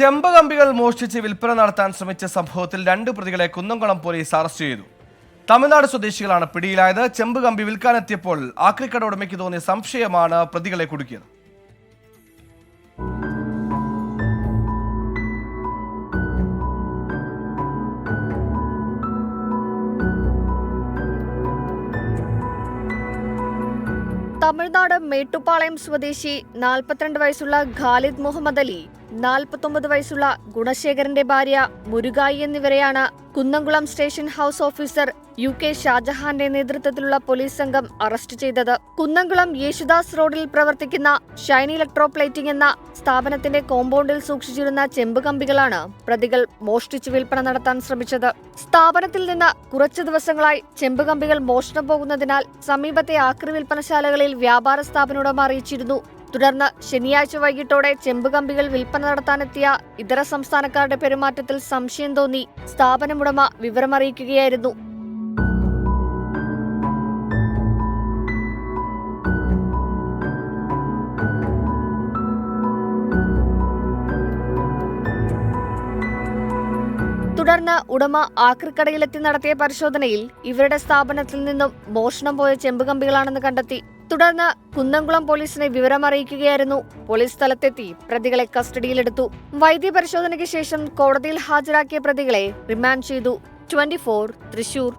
ചെമ്പ് കമ്പികൾ മോഷ്ടിച്ച് വിൽപ്പന നടത്താൻ ശ്രമിച്ച സംഭവത്തിൽ 2 പ്രതികളെ കുന്നംകുളം പോലീസ് അറസ്റ്റ് ചെയ്തു. തമിഴ്നാട് സ്വദേശികളാണ് പിടിയിലായത്. ചെമ്പ് കമ്പി വിൽക്കാനെത്തിയപ്പോൾ ആക്രിക്കട ഉടമയ്ക്ക് തോന്നിയ സംശയമാണ് പ്രതികളെ കുടുക്കിയത്. തമിഴ്നാട് മേട്ടുപ്പാളയം സ്വദേശി 42 വയസ്സുള്ള ഖാലിദ് മുഹമ്മദ് അലി, 49 വയസ്സുള്ള ഗുണശേഖരന്റെ ഭാര്യ മുരുകായി എന്നിവരെയാണ് Kunnamkulam station house officer UK ഷാജഹാന്റെ നേതൃത്വത്തിലുള്ള പോലീസ് സംഘം അറസ്റ്റ് ചെയ്തത്. കുന്നംകുളം യേശുദാസ് റോഡിൽ പ്രവർത്തിക്കുന്ന ഷൈൻ ഇലക്ട്രോ പ്ലേറ്റിംഗ് എന്ന സ്ഥാപനത്തിന്റെ കോമ്പൗണ്ടിൽ സൂക്ഷിച്ചിരുന്ന ചെമ്പ് കമ്പികളാണ് പ്രതികൾ മോഷ്ടിച്ചു വിൽപ്പന നടത്താൻ ശ്രമിച്ചത്. സ്ഥാപനത്തിൽ നിന്ന് കുറച്ചു ദിവസങ്ങളായി ചെമ്പ് കമ്പികൾ മോഷണം പോകുന്നതിനാൽ സമീപത്തെ ആക്രി വിൽപ്പനശാലകളിൽ വ്യാപാര സ്ഥാപന ഉടമ അറിയിച്ചിരുന്നു. തുടർന്ന് ശനിയാഴ്ച വൈകിട്ടോടെ ചെമ്പ് കമ്പികൾ വിൽപ്പന നടത്താനെത്തിയ ഇതര സംസ്ഥാനക്കാരുടെ പെരുമാറ്റത്തിൽ സംശയം തോന്നി സ്ഥാപനമുടമ വിവരമറിയിക്കുകയായിരുന്നു. തുടർന്ന് ഉടമ ആക്രിക്കടയിലെത്തി നടത്തിയ പരിശോധനയിൽ ഇവരുടെ സ്ഥാപനത്തിൽ നിന്നും മോഷണം പോയ ചെമ്പ് കമ്പികളാണെന്ന് കണ്ടെത്തി. തുടർന്ന് കുന്നംകുളം പോലീസിനെ വിവരമറിയിക്കുകയായിരുന്നു. പോലീസ് സ്ഥലത്തെത്തി പ്രതികളെ കസ്റ്റഡിയിലെടുത്തു. വൈദ്യപരിശോധനയ്ക്ക് ശേഷം കോടതിയിൽ ഹാജരാക്കിയ പ്രതികളെ റിമാൻഡ് ചെയ്തു. 24 തൃശൂർ.